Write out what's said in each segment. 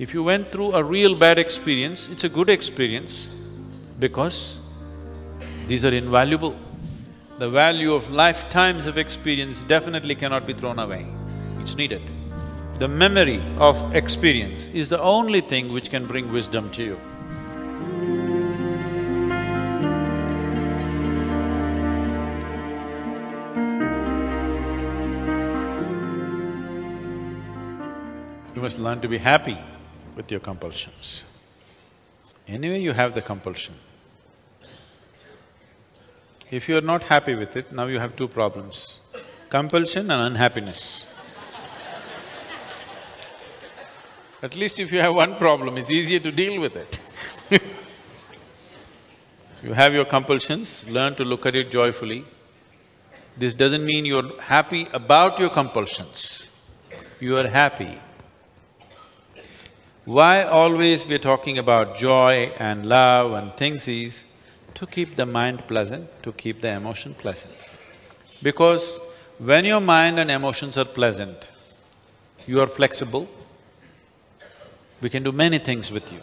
If you went through a real bad experience, it's a good experience because these are invaluable. The value of lifetimes of experience definitely cannot be thrown away, it's needed. The memory of experience is the only thing which can bring wisdom to you. You must learn to be happy with your compulsions. Anyway, you have the compulsion. If you are not happy with it, now you have two problems, compulsion and unhappiness. At least if you have one problem, it's easier to deal with it. You have your compulsions, learn to look at it joyfully. This doesn't mean you're happy about your compulsions, you are happy. Why always we're talking about joy and love and things is to keep the mind pleasant, to keep the emotion pleasant. Because when your mind and emotions are pleasant, you are flexible, we can do many things with you.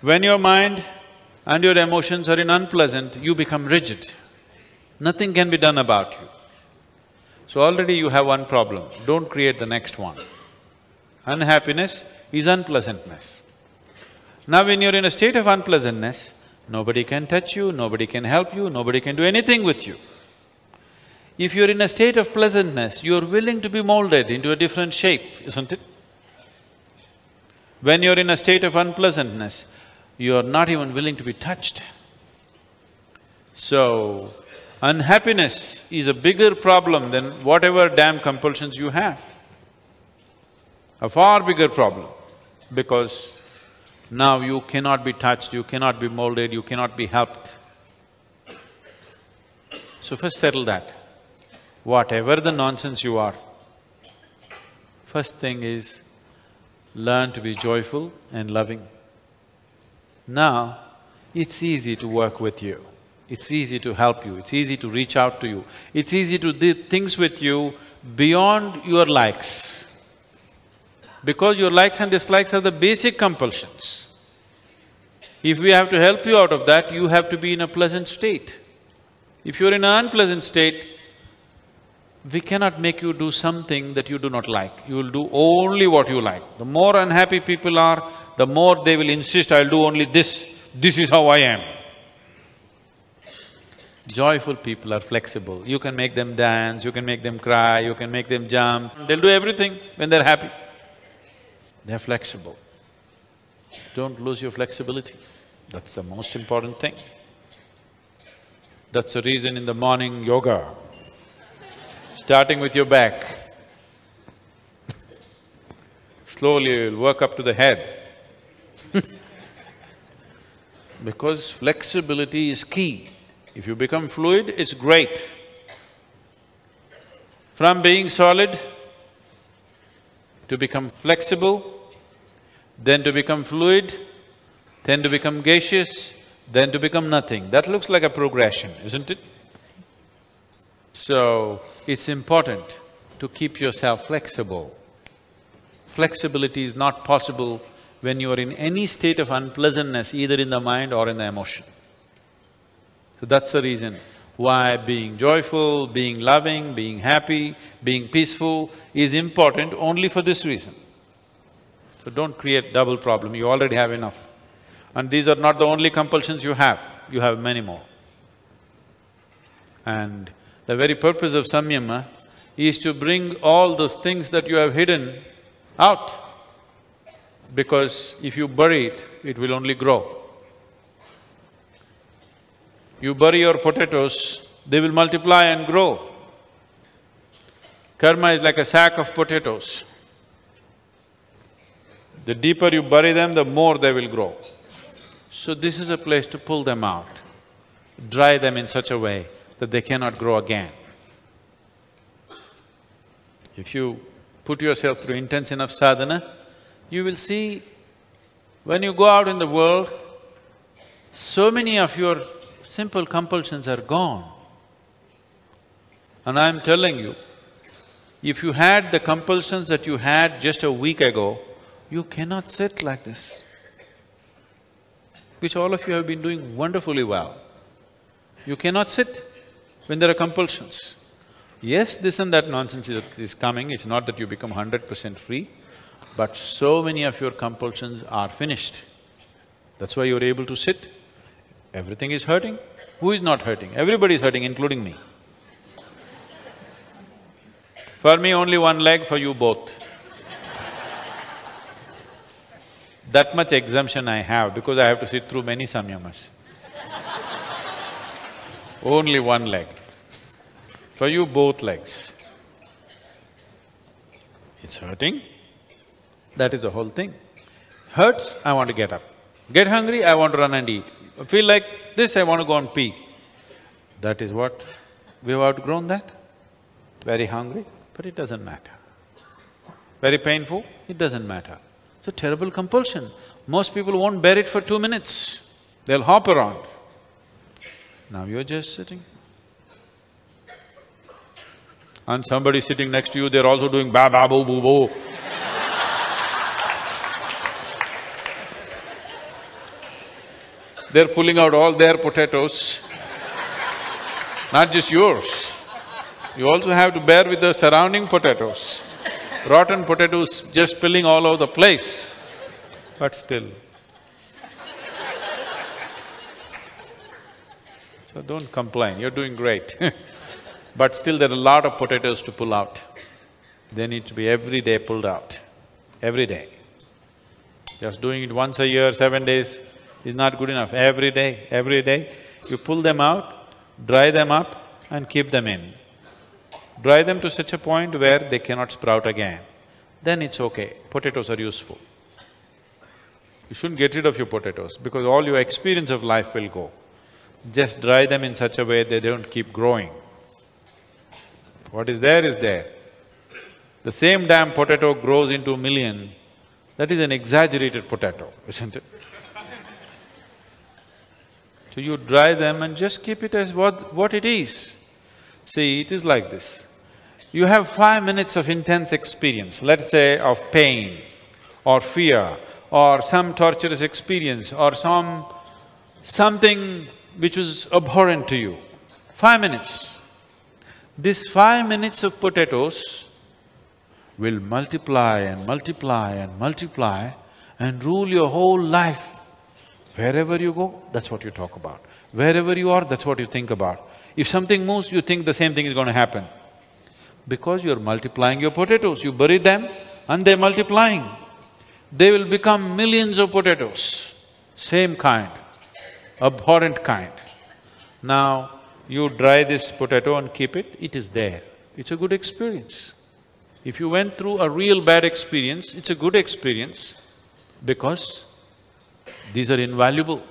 When your mind and your emotions are in unpleasant, you become rigid. Nothing can be done about you. So already you have one problem, don't create the next one. Unhappiness is unpleasantness. Now when you're in a state of unpleasantness, nobody can touch you, nobody can help you, nobody can do anything with you. If you're in a state of pleasantness, you're willing to be molded into a different shape, isn't it? When you're in a state of unpleasantness, you're not even willing to be touched. So, unhappiness is a bigger problem than whatever damn compulsions you have. A far bigger problem, because now you cannot be touched, you cannot be molded, you cannot be helped. So first settle that. Whatever the nonsense you are, first thing is learn to be joyful and loving. Now, it's easy to work with you, it's easy to help you, it's easy to reach out to you, it's easy to do things with you beyond your likes. Because your likes and dislikes are the basic compulsions. If we have to help you out of that, you have to be in a pleasant state. If you're in an unpleasant state, we cannot make you do something that you do not like. You will do only what you like. The more unhappy people are, the more they will insist, I'll do only this is how I am. Joyful people are flexible. You can make them dance, you can make them cry, you can make them jump. They'll do everything when they're happy. They're flexible. Don't lose your flexibility. That's the most important thing. That's the reason in the morning yoga, starting with your back. Slowly you'll work up to the head. Because flexibility is key. If you become fluid, it's great. From being solid to become flexible, then to become fluid, then to become gaseous, then to become nothing. That looks like a progression, isn't it? So, it's important to keep yourself flexible. Flexibility is not possible when you are in any state of unpleasantness, either in the mind or in the emotion. So that's the reason why being joyful, being loving, being happy, being peaceful is important only for this reason. So don't create double problem, you already have enough. And these are not the only compulsions you have many more. And the very purpose of samyama is to bring all those things that you have hidden out. Because if you bury it, it will only grow. You bury your potatoes, they will multiply and grow. Karma is like a sack of potatoes. The deeper you bury them, the more they will grow. So this is a place to pull them out, dry them in such a way that they cannot grow again. If you put yourself through intense enough sadhana, you will see when you go out in the world, so many of your simple compulsions are gone. And I'm telling you, if you had the compulsions that you had just a week ago, You cannot sit like this, which all of you have been doing wonderfully well. You cannot sit when there are compulsions. Yes, this and that nonsense is coming, it's not that you become 100% free, but so many of your compulsions are finished. That's why you're able to sit. Everything is hurting. Who is not hurting? Everybody is hurting, including me. For me, only one leg, for you both. That much exemption I have because I have to sit through many samyamas. Only one leg. For you, both legs. It's hurting, that is the whole thing. Hurts, I want to get up. Get hungry, I want to run and eat. Feel like this, I want to go and pee. That is what… we've outgrown that. Very hungry, but it doesn't matter. Very painful, it doesn't matter. It's a terrible compulsion. Most people won't bear it for 2 minutes. They'll hop around. Now you're just sitting. And somebody sitting next to you, they're also doing ba ba boo boo boo. They're pulling out all their potatoes, not just yours. You also have to bear with the surrounding potatoes. Rotten potatoes just spilling all over the place, but still. So don't complain, you're doing great. But still there are a lot of potatoes to pull out. They need to be every day pulled out, every day. Just doing it once a year, 7 days is not good enough. Every day, you pull them out, dry them up and keep them in. Dry them to such a point where they cannot sprout again. Then it's okay, potatoes are useful. You shouldn't get rid of your potatoes because all your experience of life will go. Just dry them in such a way they don't keep growing. What is there is there. The same damn potato grows into 1,000,000, that is an exaggerated potato, isn't it? So you dry them and just keep it as what it is. See, it is like this. You have 5 minutes of intense experience, let's say of pain or fear or some torturous experience or something which was abhorrent to you. 5 minutes. This 5 minutes of potatoes will multiply and multiply and multiply and rule your whole life. Wherever you go, that's what you talk about. Wherever you are, that's what you think about. If something moves, you think the same thing is going to happen. Because you're multiplying your potatoes, you bury them and they're multiplying. They will become millions of potatoes, same kind, abhorrent kind. Now, you dry this potato and keep it, it is there. It's a good experience. If you went through a real bad experience, it's a good experience because these are invaluable.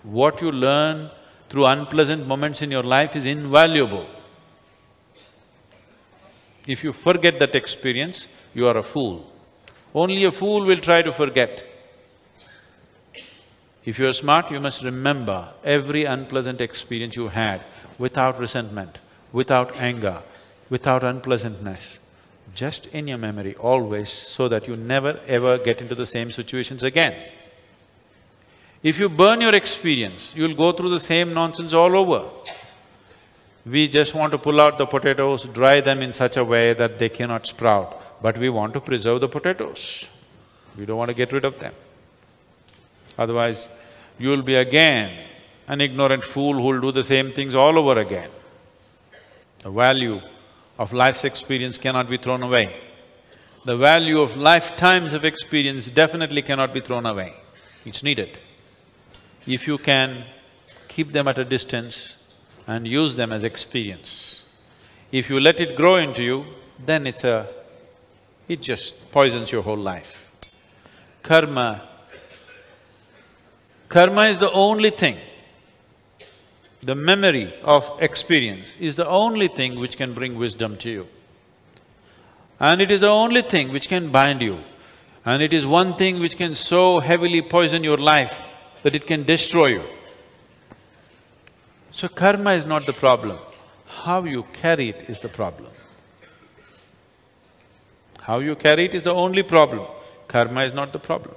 What you learn through unpleasant moments in your life is invaluable. If you forget that experience, you are a fool. Only a fool will try to forget. If you're smart, you must remember every unpleasant experience you had without resentment, without anger, without unpleasantness, just in your memory always, so that you never ever get into the same situations again. If you burn your experience, you'll go through the same nonsense all over. We just want to pull out the potatoes, dry them in such a way that they cannot sprout, but we want to preserve the potatoes. We don't want to get rid of them. Otherwise, you'll be again an ignorant fool who'll do the same things all over again. The value of life's experience cannot be thrown away. The value of lifetimes of experience definitely cannot be thrown away. It's needed. If you can keep them at a distance and use them as experience. If you let it grow into you, then it just poisons your whole life. Karma is the only thing, the memory of experience is the only thing which can bring wisdom to you. And it is the only thing which can bind you. And it is one thing which can so heavily poison your life that it can destroy you. So karma is not the problem, how you carry it is the problem. How you carry it is the only problem. Karma is not the problem.